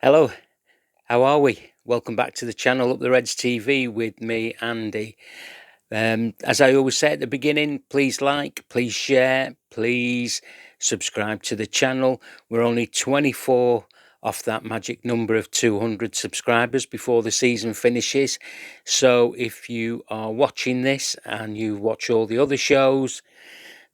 Hello, how are we? Welcome back to the channel Up the Reds TV with me, Andy. As I always say at the beginning, please like, please share, please subscribe to the channel. We're only 24 off that magic number of 200 subscribers before the season finishes. So if you are watching this and you watch all the other shows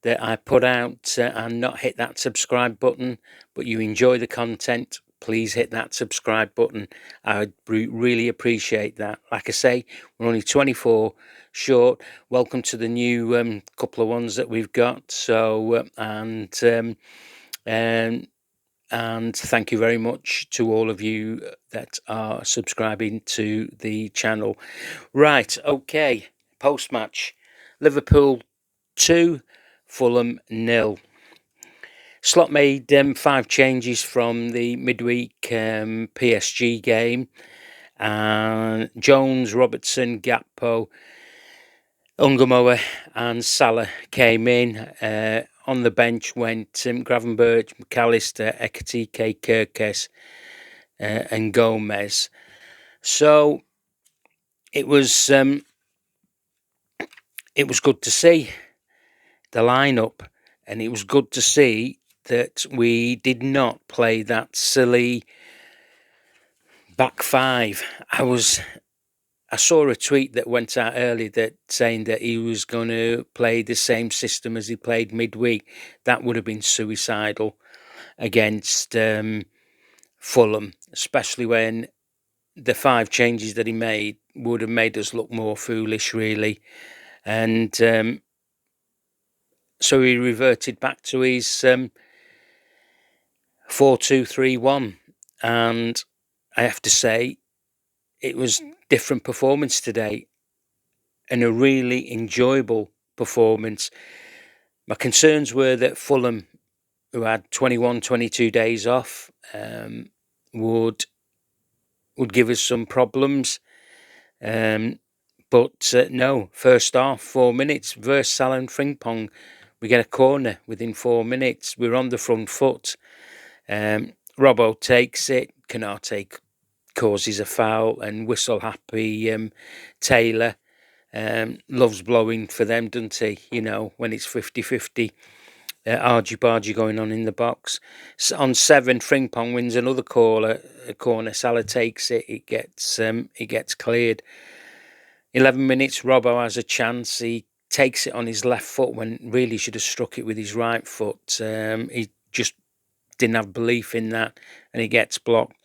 that I put out and not hit that subscribe button, but you enjoy the content, please hit that subscribe button. I would really appreciate that. Like I say, we're only 24 short. Welcome to the new couple of ones that we've got. So and thank you very much to all of you that are subscribing to the channel. Right, okay. Post-match, Liverpool 2, Fulham 0. Slot made 5 changes from the midweek PSG game. Jones, Robertson, Gakpo, Ngumoha and Salah came in. On the bench went Gravenberch, McAllister, Ekitike, Kirkes and Gomez. So it was good to see the lineup, and it was good to see that we did not play that silly back five. I saw a tweet that went out early that saying that he was going to play the same system as he played midweek. That would have been suicidal against Fulham, especially when the 5 changes that he made would have made us look more foolish, really. And so he reverted back to his 4-2-3-1, and I have to say it was different performance today and a really enjoyable performance. My concerns were that Fulham, who had 21, 22 days off, would give us some problems. But no, first half, 4 minutes, versus Salah and Frimpong, we get a corner within 4 minutes. We're on the front foot. Robbo takes it. Canate causes a foul, and whistle-happy Taylor loves blowing for them, doesn't he? You know, when it's 50-50. Argy-bargy going on in the box. On 7, Frimpong wins another corner. Salah takes it. It gets cleared. 11 minutes, Robbo has a chance. He takes it on his left foot when really should have struck it with his right foot. He just didn't have belief in that, and he gets blocked.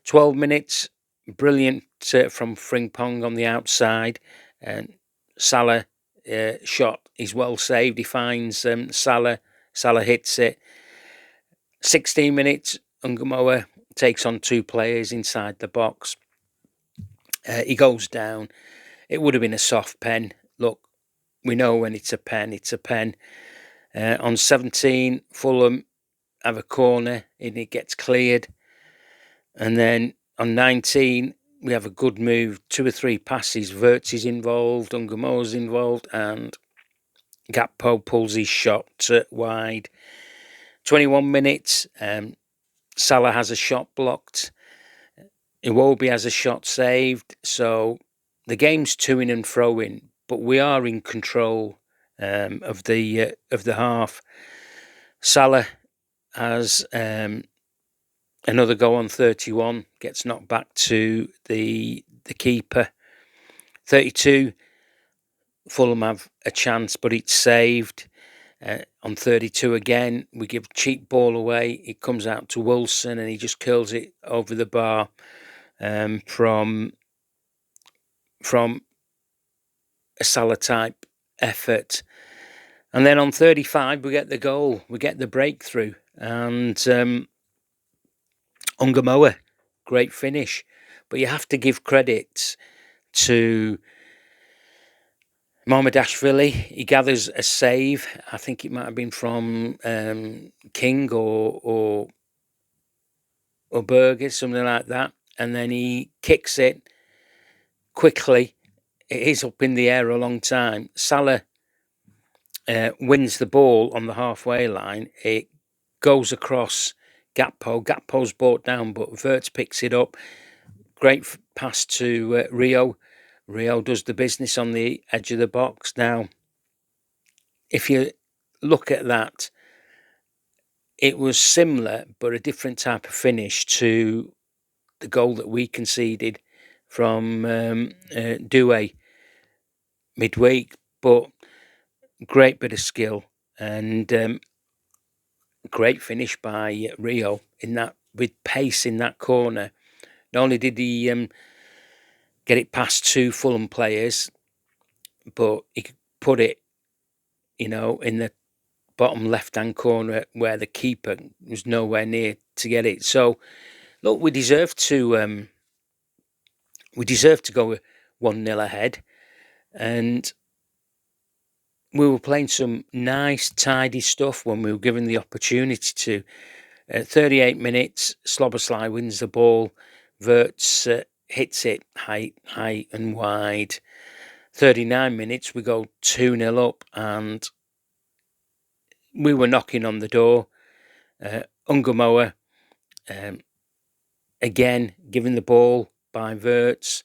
12 minutes, brilliant from Frimpong on the outside. And Salah shot is well saved. He finds Salah. Salah hits it. 16 minutes, Ngumoha takes on 2 players inside the box. He goes down. It would have been a soft pen. Look, we know when it's a pen, it's a pen. On 17, Fulham have a corner and it gets cleared. And then on 19, we have a good move, 2 or 3 passes. Wirtz is involved, Ngumoha's involved, and Gakpo pulls his shot wide. 21 minutes, Salah has a shot blocked. Iwobi has a shot saved. So the game's to-in and fro-in, but we are in control of the half. Salah has another go on 31, gets knocked back to the keeper. 32, Fulham have a chance, but it's saved. On 32 again, we give cheap ball away. It comes out to Wilson, and he just curls it over the bar from a Salah type effort. And then on 35, we get the goal. We get the breakthrough. And Ngumoha, great finish. But you have to give credit to Mohamedashvili. He gathers a save. I think it might have been from King or Berger, something like that. And then he kicks it quickly. It is up in the air a long time. Salah wins the ball on the halfway line. It goes across Gakpo. Gakpo's brought down, but Wirtz picks it up. Great pass to Rio. Rio does the business on the edge of the box. Now, if you look at that, it was similar, but a different type of finish to the goal that we conceded from Douay midweek. But great bit of skill and great finish by Rio in that, with pace in that corner. Not only did he get it past 2 Fulham players, but he could put it, in the bottom left-hand corner where the keeper was nowhere near to get it. So, look, we deserve to go 1-0 ahead, and we were playing some nice, tidy stuff when we were given the opportunity to. 38 minutes, Szoboszlai wins the ball. Wirtz hits it high and wide. 39 minutes, we go 2-0 up, and we were knocking on the door. Ngumoha, again, given the ball by Wirtz.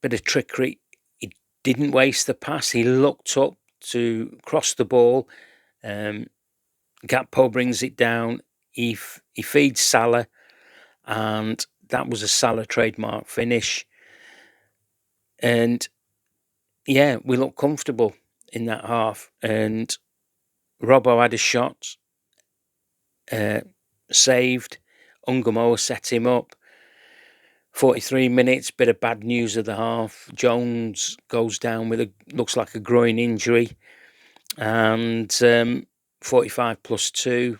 Bit of trickery. He didn't waste the pass. He looked up to cross the ball. Gakpo brings it down. He feeds Salah, and that was a Salah trademark finish. And yeah, we looked comfortable in that half. And Robbo had a shot, saved. Ngumoha set him up. 43 minutes, bit of bad news of the half. Jones goes down with looks like a groin injury. And 45 plus 2,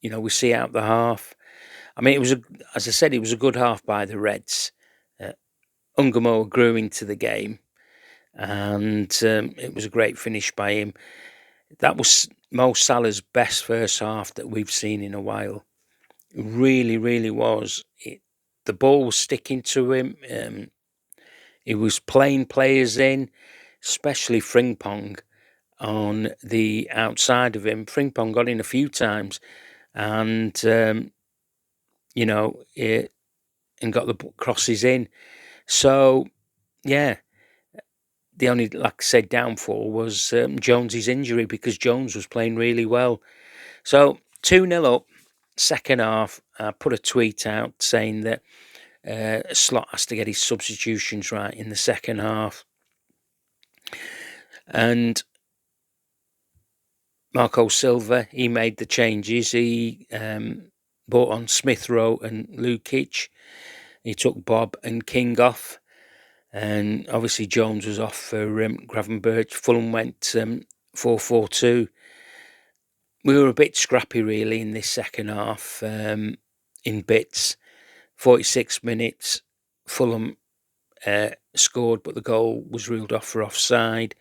we see out the half. I mean, as I said, it was a good half by the Reds. Ngumoha grew into the game, and it was a great finish by him. That was Mo Salah's best first half that we've seen in a while. It really, really was. The ball was sticking to him. He was playing players in, especially Frimpong on the outside of him. Frimpong got in a few times, and and got the crosses in. So, yeah, the only, like I said, downfall was Jones's injury, because Jones was playing really well. So 2-0 up, second half. I put a tweet out saying that Slot has to get his substitutions right in the second half. And Marco Silva, he made the changes. He brought on Smith Rowe and Lukic. He took Bob and King off. And obviously Jones was off for Gravenberch. Fulham went 4-4-2. We were a bit scrappy, really, in this second half, in bits. 46 minutes, Fulham scored, but the goal was ruled off for offside.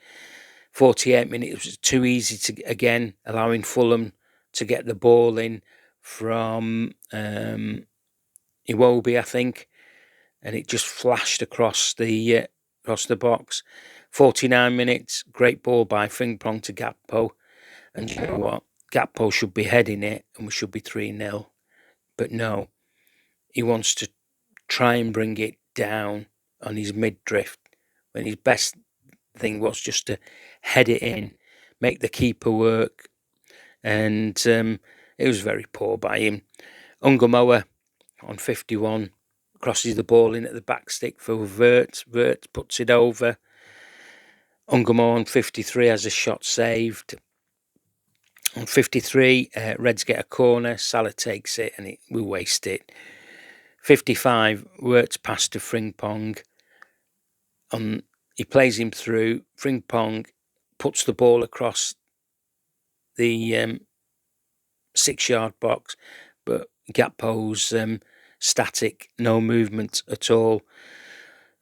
48 minutes, it was too easy to, again, allowing Fulham to get the ball in from Iwobi, I think, and it just flashed across the box. 49 minutes, great ball by Frimpong to Gakpo, and you know what? Gakpo should be heading it, and we should be 3-0, but no, he wants to try and bring it down on his mid-drift, when his best thing was just to head it in, make the keeper work, and it was very poor by him. Ngumoha on 51 crosses the ball in at the back stick for Wirtz. Wirtz puts it over. Ngumoha on 53 has a shot saved. On 53, Reds get a corner. Salah takes it, and we waste it. 55, Wirtz pass to Frimpong. He plays him through. Frimpong puts the ball across the 6-yard box, but Gakpo's static, no movement at all.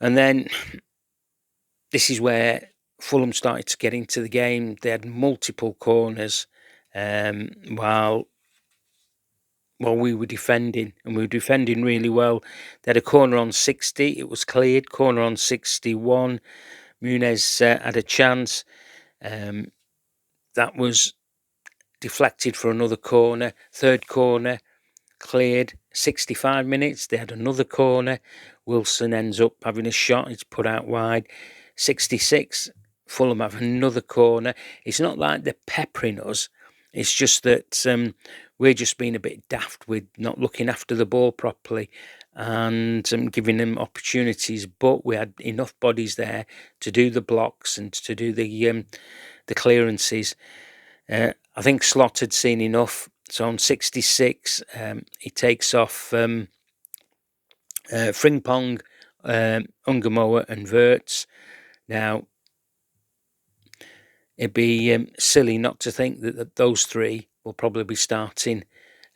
And then this is where Fulham started to get into the game. They had multiple corners while we were defending, and we were defending really well. They had a corner on 60. It was cleared. Corner on 61. Muniz had a chance. That was deflected for another corner. Third corner, cleared. 65 minutes, they had another corner. Wilson ends up having a shot. It's put out wide. 66, Fulham have another corner. It's not like they're peppering us. It's just that we're just being a bit daft with not looking after the ball properly and giving them opportunities. But we had enough bodies there to do the blocks and to do the clearances. I think Slot had seen enough. So on 66, he takes off Frimpong, Ngumoha and Wirtz. Now, it'd be silly not to think that those three will probably be starting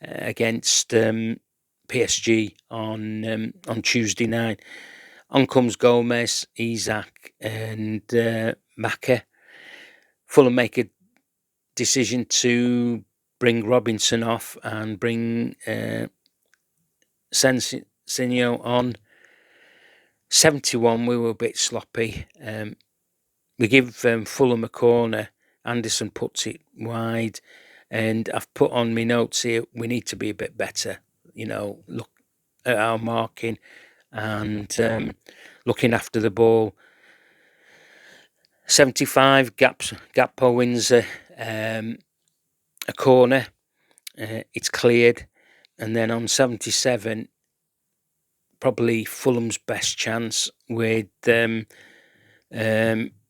against PSG on Tuesday night. On comes Gomez, Isak and Maka. Fulham make a decision to bring Robinson off and bring Sensinho on. 71, we were a bit sloppy. We give Fulham a corner. Anderson puts it wide. And I've put on my notes here, we need to be a bit better. Look at our marking and looking after the ball. 75, Gakpo wins a corner. It's cleared. And then on 77, probably Fulham's best chance with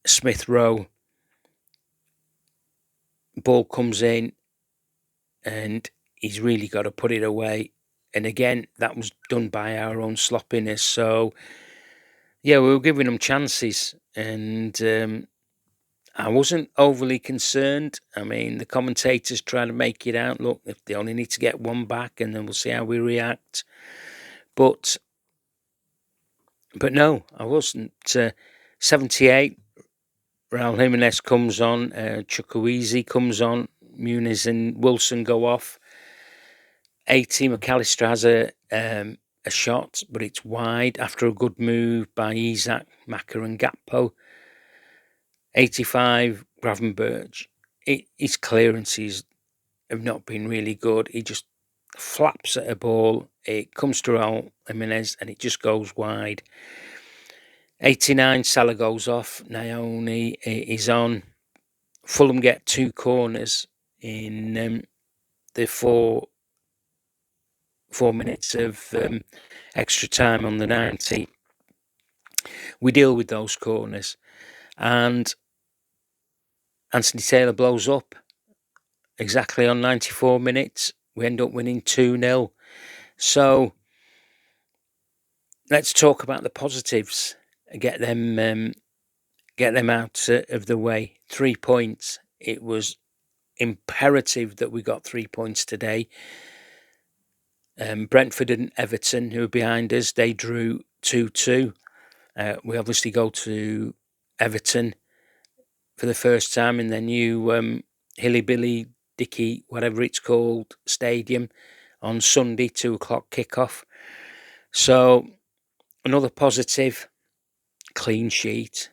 Smith Rowe. Ball comes in and he's really got to put it away. And again, that was done by our own sloppiness. So, yeah, we were giving them chances. And I wasn't overly concerned. I mean, the commentators try to make it out, look, if they only need to get one back and then we'll see how we react. But no, I wasn't. 78, Raul Jimenez comes on, Chukwueze comes on, Muniz and Wilson go off. 80, McAllister has a shot, but it's wide after a good move by Isak, Maka and Gakpo. 85, Gravenberch. His clearances have not been really good. He just flaps at a ball. It comes to Raul Jimenez and it just goes wide. 89, Salah goes off. Naoni is on. Fulham get 2 corners in the 4 minutes of extra time on the 90. We deal with those corners. And Anthony Taylor blows up exactly on 94 minutes. We end up winning 2-0. So let's talk about the positives. Get them out of the way. 3 points. It was imperative that we got 3 points today. Brentford and Everton, who are behind us, they drew 2-2. We obviously go to Everton for the first time in their new Hilly Billy Dicky, whatever it's called, stadium on Sunday, 2:00 kickoff. So another positive, clean sheet.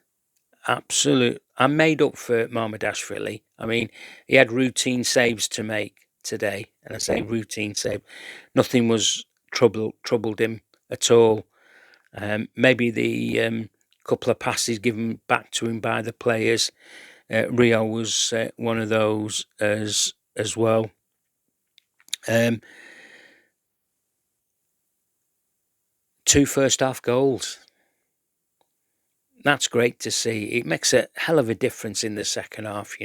Absolute. I made up for Marmadashvili. I mean, he had routine saves to make today, and I say routine save. Nothing was troubled him at all. Maybe the couple of passes given back to him by the players. Rio was one of those as well. 2 first half goals. That's great to see. It makes a hell of a difference in the second half,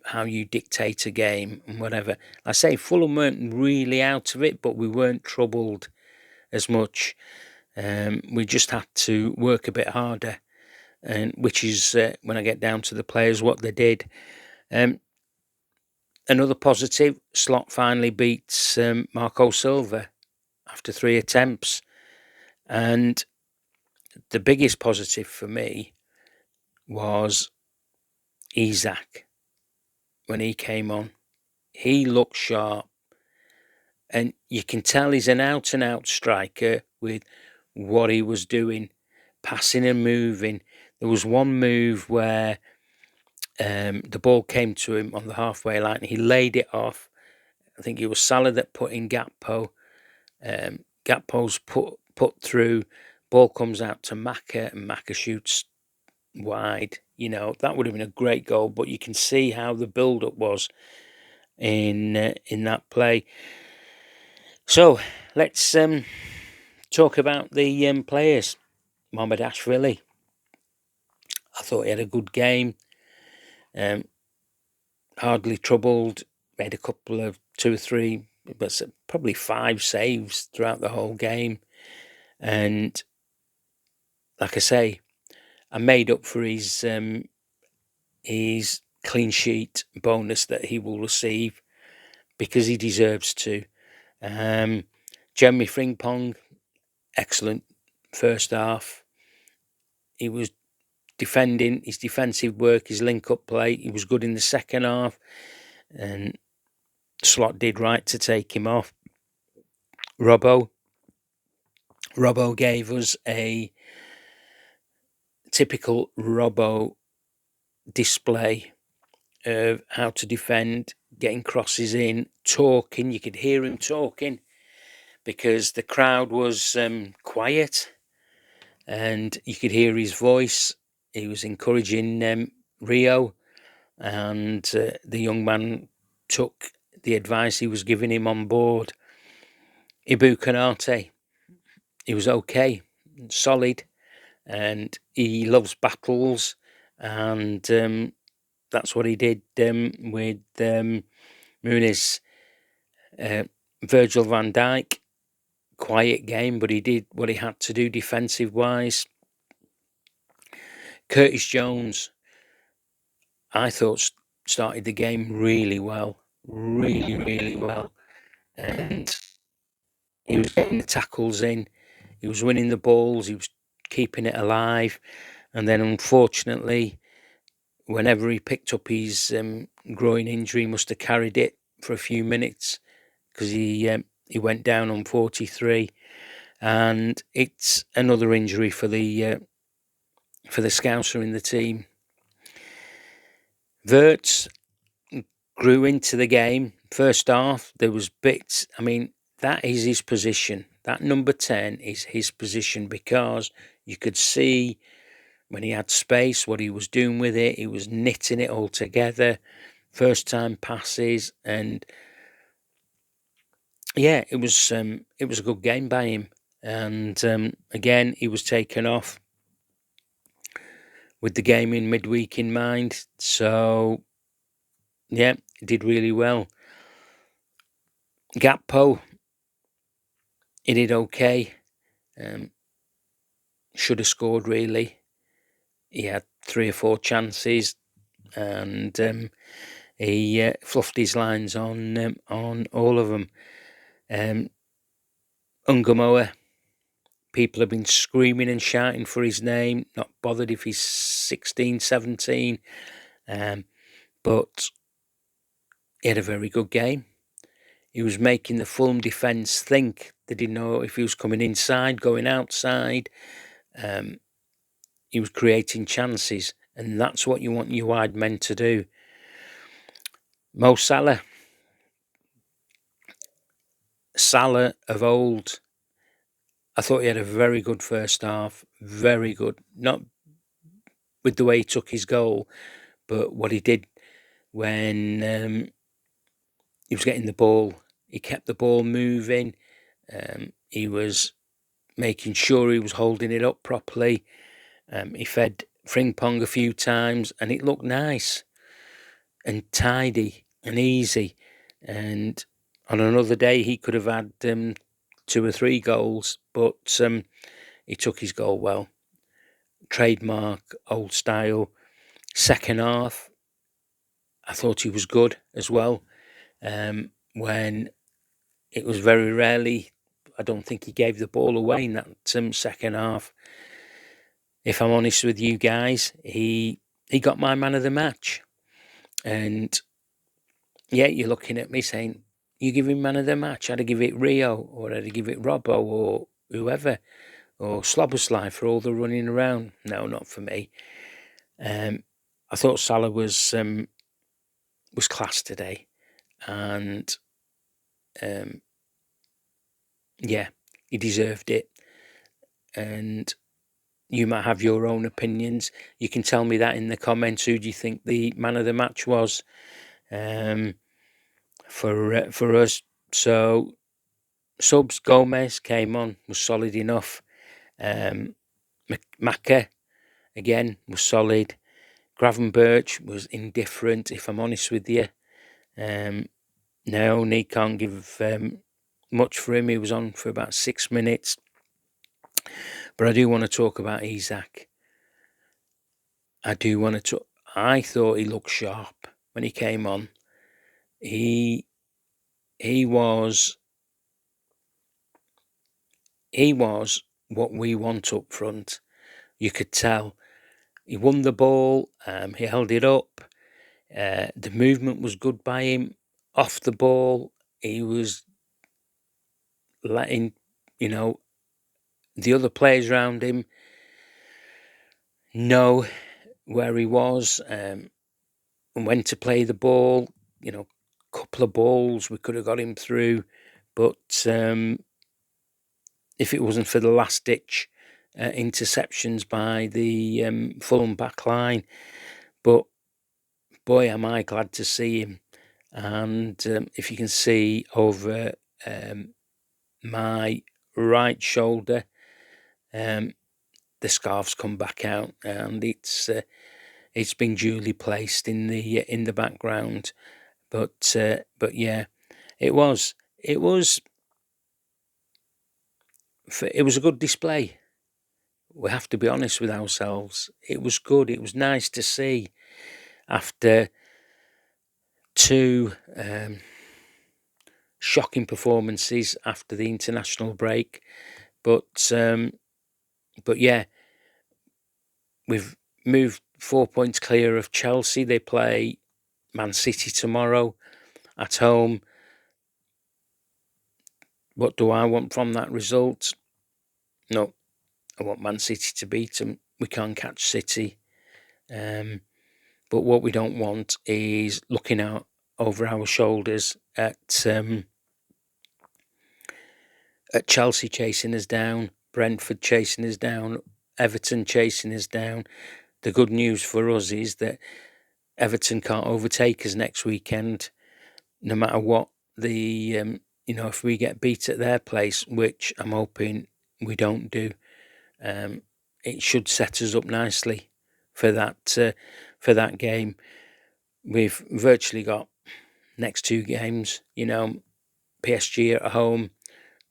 how you dictate a game and whatever. I say Fulham weren't really out of it, but we weren't troubled as much. We just had to work a bit harder, and which is, when I get down to the players, what they did. Another positive, Slot finally beats Marco Silva after 3 attempts. And the biggest positive for me was Isak. When he came on, he looked sharp. And you can tell he's an out-and-out striker with what he was doing, passing and moving. There was one move where the ball came to him on the halfway line. He laid it off, I think it was Salah that put in Gakpo. Gakpo's put through. Ball comes out to Maka, and Maka shoots wide. That would have been a great goal. But you can see how the build-up was in that play. So let's talk about the players. Mohammed-Ashvili, I thought he had a good game. Hardly troubled. Made a couple of 2 or 3, but probably 5 saves throughout the whole game. And like I say, I made up for his clean sheet bonus that he will receive because he deserves to. Jeremy Frimpong, excellent first half. He was defending, his defensive work, his link-up play. He was good in the second half, and Slot did right to take him off. Robbo gave us a typical Robbo display of how to defend, getting crosses in, talking. You could hear him talking because the crowd was quiet, and you could hear his voice. He was encouraging Rio, and the young man took the advice he was giving him on board. Ibu Kanate, he was okay, solid, and he loves battles, and that's what he did with Muniz. Virgil van Dijk, quiet game, but he did what he had to do defensive-wise. Curtis Jones, I thought, started the game really well. Really, really well. And he was getting the tackles in. He was winning the balls. He was keeping it alive. And then, unfortunately, whenever he picked up his groin injury, he must have carried it for a few minutes because he went down on 43. And it's another injury for the Scouser in the team. Wirtz grew into the game. First half, there was bits. I mean, that is his position. That number 10 is his position because you could see when he had space what he was doing with it. He was knitting it all together. First time passes, and yeah, it was a good game by him. And again, he was taken off with the game in midweek in mind. So yeah, he did really well. Gakpo, he did okay. Should have scored, really. He had 3 or 4 chances, and he fluffed his lines on all of them. Ngumoha, people have been screaming and shouting for his name, not bothered if he's 16, 17, but he had a very good game. He was making the Fulham defence think. They didn't know if he was coming inside, going outside. He was creating chances, and that's what you want your wide men to do. Mo Salah. Salah of old, I thought he had a very good first half. Very good. Not with the way he took his goal, but what he did when he was getting the ball. He kept the ball moving. He was making sure he was holding it up properly. He fed Frimpong a few times, and it looked nice and tidy and easy. And on another day, he could have had 2 or 3 goals, but he took his goal well. Trademark, old style. Second half, I thought he was good as well. When it was very rarely, I don't think he gave the ball away in that second half. If I'm honest with you guys, he got my man of the match. And yeah, you're looking at me saying, you give him man of the match. I'd give it Rio, or I'd give it Robbo, or whoever, or Slobberslide for all the running around. No, not for me. I thought Salah was class today, and yeah, he deserved it. And you might have your own opinions. You can tell me that in the comments. Who do you think the man of the match was for us? So subs, Gomez came on, was solid enough. Maka again was solid. Gravenberch was indifferent, if I'm honest with you. Naoni can't give much for him. He was on for about 6 minutes. But I do want to talk about Isak. I thought he looked sharp when he came on. He was what we want up front. You could tell. He won the ball. He held it up. The movement was good by him. Off the ball, he was letting, the other players around him know where he was and when to play the ball. Couple of balls we could have got him through, but if it wasn't for the last ditch interceptions by the Fulham back line, but boy, am I glad to see him. And if you can see over my right shoulder, the scarf's come back out, and it's been duly placed in the background. But yeah, it was a good display. We have to be honest with ourselves. It was good. It was nice to see after two shocking performances after the international break. But yeah, we've moved 4 points clear of Chelsea. They play Man City tomorrow at home. What do I want from that result? No, I want Man City to beat them. We can't catch City. But what we don't want is looking out over our shoulders at Chelsea chasing us down, Brentford chasing us down, Everton chasing us down. The good news for us is that Everton can't overtake us next weekend, no matter what the if we get beat at their place, which I'm hoping we don't do. It should set us up nicely for that game. We've virtually got next two games, PSG at home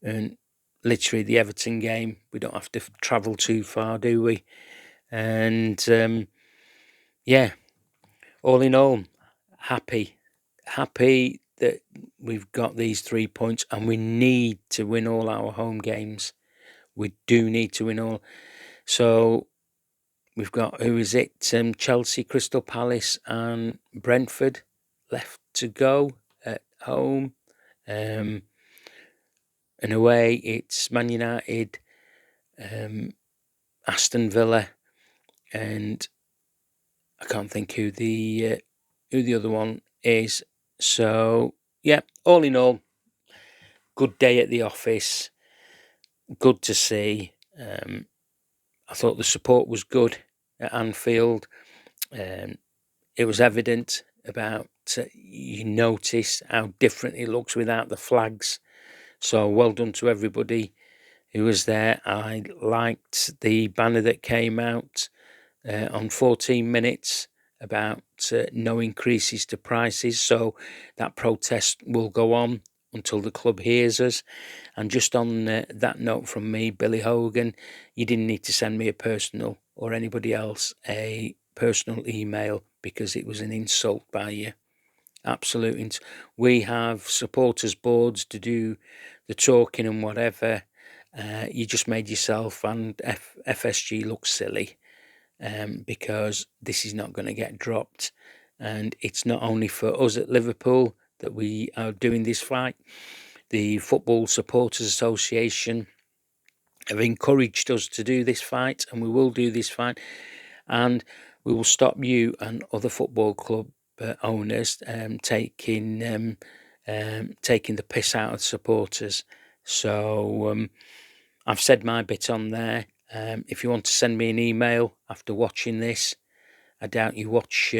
and literally the Everton game. We don't have to travel too far, do we? And yeah, all in all, happy that we've got these 3 points, and we need to win all our home games. We do need to win all. So we've got, who is it? Chelsea, Crystal Palace and Brentford left to go at home. And away, it's Man United, Aston Villa, and I can't think who the other one is. So yeah, all in all, good day at the office. Good to see. I thought the support was good at Anfield. It was evident about, you notice how different it looks without the flags. So well done to everybody who was there. I liked the banner that came out on 14 minutes about no increases to prices. So that protest will go on until the club hears us. And just on that note from me, Billy Hogan, you didn't need to send me a personal, or anybody else, a personal email, because it was an insult by you. Absolute. We have supporters boards to do the talking and whatever. You just made yourself and FSG look silly, because this is not going to get dropped. And it's not only for us at Liverpool that we are doing this fight. The Football Supporters Association have encouraged us to do this fight, and we will do this fight. And we will stop you and other football club owners taking taking the piss out of supporters. So I've said my bit on there. If you want to send me an email after watching this, I doubt you watch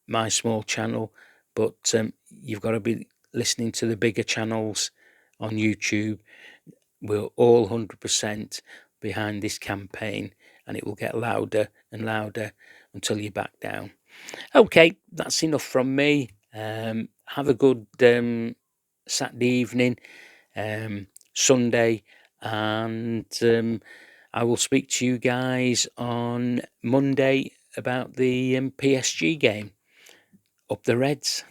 my small channel, but you've got to be listening to the bigger channels on YouTube. We're all 100% behind this campaign, and it will get louder and louder until you back down. Okay, that's enough from me. Have a good Saturday evening, Sunday, and I will speak to you guys on Monday about the PSG game. Up the Reds.